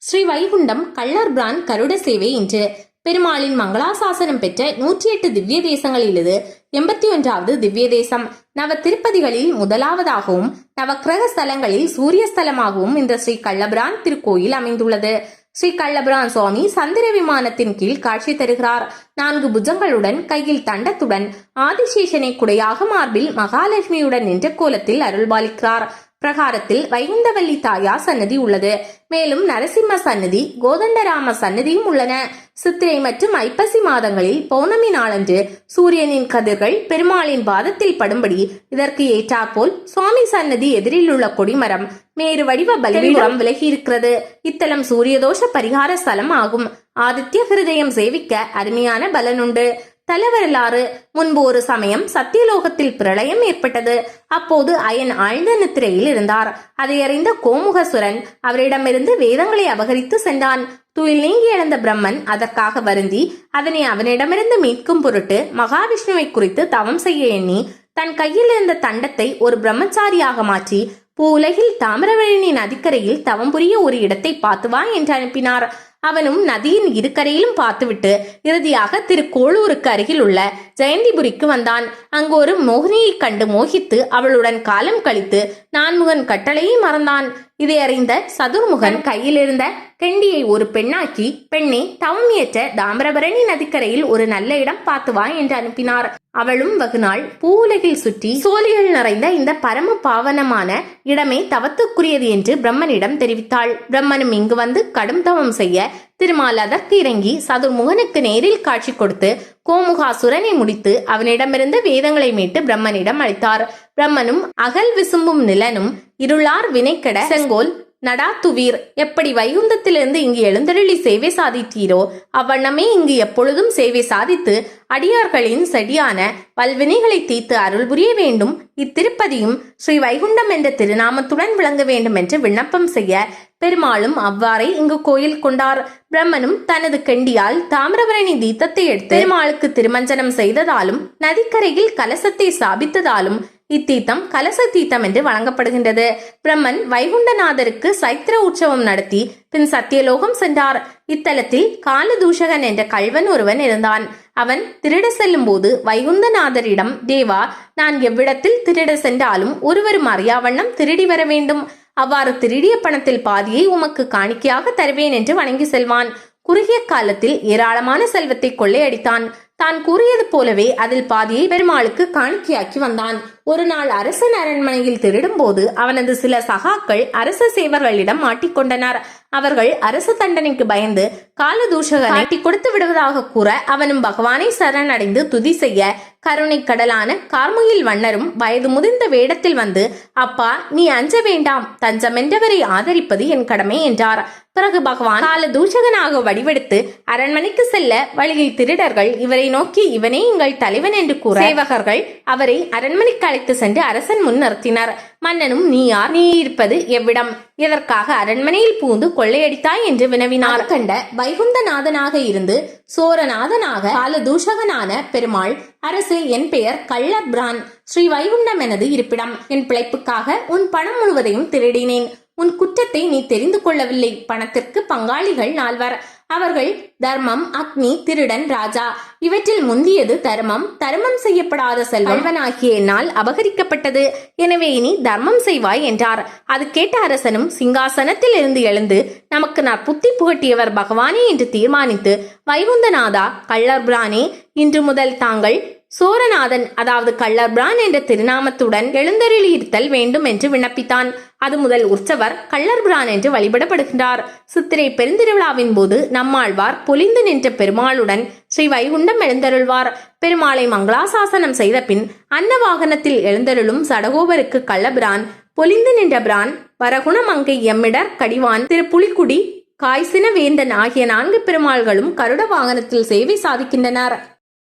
ஸ்ரீ வைகுண்டம் கள்ளர்பிரான் கருட சேவை இன்று பெருமாளின் மங்களாசாசனம் பெற்ற 108 திவ்ய தேசங்களில் இது 81வது திவ்ய தேசம். நவ திருப்பதிகளில் முதலாவதாகவும் நவக்கிரக ஸ்தலங்களில் சூரிய ஸ்தலமாகவும் இந்த ஸ்ரீ கள்ளபிரான் திருக்கோயில் அமைந்துள்ளது. ஸ்ரீ கள்ளபிரான் சுவாமி சந்திர விமானத்தின் கீழ் காட்சி தருகிறார். 4 புஜங்களுடன் கையில் தண்டத்துடன் ஆதிசேஷனை குடையாக மார்பில் மகாலட்சுமியுடன் நின்ற கோலத்தில் அருள்பாலிக்கிறார். பிரகாரத்தில் வைகுண்டவல்லி தாயார் சன்னதி உள்ளது. மேலும் நரசிம்ம சன்னதி, கோதண்டராம சன்னதியும் உள்ளன. சித்திரை மற்றும் ஐப்பசி மாதங்களில் பௌர்ணமி நாளன்று சூரியனின் கதிர்கள் பெருமாளின் பாதத்தில் படும்படி இதற்கு ஏற்றாற்போல் சுவாமி சன்னதி எதிரில் உள்ள கொடிமரம் மேரு வடிவ பலிபீடம் விலகி இருக்கிறது. இத்தலம் சூரியதோஷ பரிகார ஸ்தலம் ஆகும். ஆதித்ய ஹிருதயம் சேவிக்க அருமையான பலனுண்டு. தலவரலாறு: முன்பு ஒரு சமயம் சத்தியலோகத்தில் பிரளயம் ஏற்பட்டது. அப்போது அயன் ஆழ்ந்த நித்திரையில் இருந்தார். அதை அறிந்த கோமுகசுரன் அவரிடமிருந்து வேதங்களை அபகரித்து சென்றான். துயில் நீங்கி இழந்த பிரம்மன் அதற்காக வருந்தி அதனை அவனிடமிருந்து மீட்கும் பொருட்டு மகாவிஷ்ணுவை குறித்து தவம் செய்ய எண்ணி தன் கையில் இருந்த தண்டத்தை ஒரு பிரம்மச்சாரியாக மாற்றி பூவுலகில் தாமிரவரணி நதிக்கரையில் தவம் புரிய ஒரு இடத்தை பார்த்து வா என்று அனுப்பினார். அவனும் நதியின் இருக்கரையிலும் பார்த்துவிட்டு இறுதியாக திருக்கோளூருக்கு அருகில் உள்ள ஜெயந்திபுரிக்கு வந்தான். அங்கு ஒரு மோகினியை கண்டு மோகித்து அவளுடன் காலம் கழித்து நான்முகன் கட்டளையை மறந்தான். இதை அறிந்த சதுர்முகன் கையில் இருந்த கெண்டியை ஒரு பெண்ணாக்கி, பெண்ணை தவம் ஏற்ற தாமிரபரணி நதிக்கரையில் ஒரு நல்ல இடம் பார்த்து வா என்று அனுப்பினார். அவளும் வகுநாள் பூவுலகில் சுற்றி சோழிகள் நிறைந்த இந்த பரம பாவனமான இடமே தவத்துக்குரியது என்று பிரம்மனிடம் தெரிவித்தாள். பிரம்மனும் இங்கு வந்து கடும் தவம் செய்ய திருமால் அதற்கு இறங்கி சதுர்முகனுக்கு நேரில் காட்சி கொடுத்து கோமுகாசுரனை முடித்து அவனிடமிருந்து வேதங்களை மீட்டு பிரம்மனிடம் அளித்தார். பிரம்மனும் அகல் விசும்பும் நிலனும் இருளார் வினைக்கட செங்கோல் நடாத்துவீர், எப்படி வைகுந்தத்திலிருந்து இங்கு எழுந்தருளி சேவை சாதித்தீரோ அவ்வண்ணமே இங்கு எப்பொழுதும் சேவை சாதித்து அடியார்களின் செடியான பல்வினைகளை தீர்த்து அருள் புரிய வேண்டும். இத்திருப்பதியும் ஸ்ரீ வைகுண்டம் என்ற திருநாமத்துடன் விளங்க வேண்டும் என்று விண்ணப்பம் செய்ய பெருமாளும் அவ்வாறே இங்கு கோயில் கொண்டார். பிரம்மனும் தனது கெண்டியால் தாமிரபரணி தீர்த்தத்தை எடுத்து பெருமாளுக்கு திருமஞ்சனம் செய்ததாலும் நதிக்கரையில் கலசத்தை ஸ்தாபித்ததாலும் இத்தீர்த்தம் கலச தீர்த்தம் என்று வழங்கப்படுகின்றது. பிரம்மன் வைகுண்டநாதருக்கு சைத்திர உற்சவம் நடத்தி பின் சத்தியலோகம் சென்றார். இத்தலத்தில் காலதூஷகன் என்ற கள்வன் ஒருவன் இருந்தான். அவன் திருட செல்லும் போது வைகுண்டநாதரிடம், தேவா, நான் எவ்விடத்தில் திருட சென்றாலும் ஒருவரும் அறியாவண்ணம் திருடி வர வேண்டும். அவ்வாறு திருடிய பணத்தில் பாதியை உமக்கு காணிக்கையாக தருவேன் என்று வணங்கி செல்வான். குறுகிய காலத்தில் ஏராளமான செல்வத்தை கொள்ளையடித்தான். தான் கூறியது போலவே அதில் பாதியை பெருமாளுக்கு காணிக்கையாக்கி வந்தான். ஒரு நாள் அரசன் அரண்மனையில் திருடும் போது அவனது சில சகாக்கள் அரச சேவர்களிடம் மாட்டிக்கொண்டனர். அவர்கள் அரசு தண்டனைக்கு பயந்து காலதூஷகனை காட்டி கொடுத்து விடுவதாக கூற அவனும் பகவானை சரணடைந்து துதி செய்ய கருணை கடலான கார்முகில் வண்ணரும் வயது முதிர்ந்த வேடத்தில் வந்து, அப்பா, நீ அஞ்ச வேண்டாம், தஞ்சமென்றவரை ஆதரிப்பது என் கடமை என்றார். பிறகு பகவான் காலதூஷகனாக வடிவெடுத்து அரண்மனைக்கு செல்ல வழியில் திருடர்கள் இவரை நோக்கி, இவனே எங்கள் தலைவன் என்று கூற சேவகர்கள் அவரை அரண்மனைக்கு அழைத்து சென்று அரசன் முன் நிறுத்தினர். மன்னனும், நீ யார், நீ இருப்பது எவ்விடம், எதற்காக அரண்மனையில் பூந்து கொள்ளையடித்தாய் என்று வினவினார். கண்ட வைகுந்தநாதனாக இருந்து சோரநாதனாக காலதூஷகனான பெருமாள், அரசு, என் பெயர் கள்ளபிரான், ஸ்ரீ வைகுண்டம் எனது இருப்பிடம். என் பிழைப்புக்காக உன் பணம் முழுவதையும் திருடினேன். உன் குற்றத்தை நீ தெரிந்து கொள்ளவில்லை. பணத்திற்கு பங்காளிகள் 4. அவர்கள் தர்மம், அக்னி, திருடன், ராஜா. இவற்றில் முந்தியது தர்மம். தர்மம் செய்யப்படாத செல்வனாகிய என்னால் அபகரிக்கப்பட்டது. எனவே இனி தர்மம் செய்வாய் என்றார். அது கேட்ட அரசனும் சிங்காசனத்தில் இருந்து எழுந்து, நமக்கு நான் புத்தி புகட்டியவர் பகவானே என்று தீர்மானித்து, வைகுந்தநாதா, கள்ளர்பிரானே, இன்று முதல் தாங்கள் சோரநாதன், அதாவது கள்ளர்பிரான் என்ற திருநாமத்துடன் எழுந்தருளி இருத்தல் வேண்டும் என்று விண்ணப்பித்தான். அது முதல் உற்சவர் கள்ளர்பிரான் என்று வழிபடப்படுகின்றார். சித்திரை பெருந்திருவிழாவின் போது நம்மாழ்வார் பொலிந்து நின்ற பெருமாளுடன் ஸ்ரீ வைகுண்டம் எழுந்தருள்வார். பெருமாளை மங்களாசாசனம் செய்த பின் அன்னவாகனத்தில் எழுந்தருளும் சடகோபருக்கு கள்ளபிரான், பொலிந்து நின்ற பிரான், வரகுணமங்கை எம்மிடர் கடிவான், திரு புலிக்குடி, காய்சின வேந்தன் ஆகிய 4 பெருமாள்களும் கருட வாகனத்தில் சேவை சாதிக்கின்றனர்.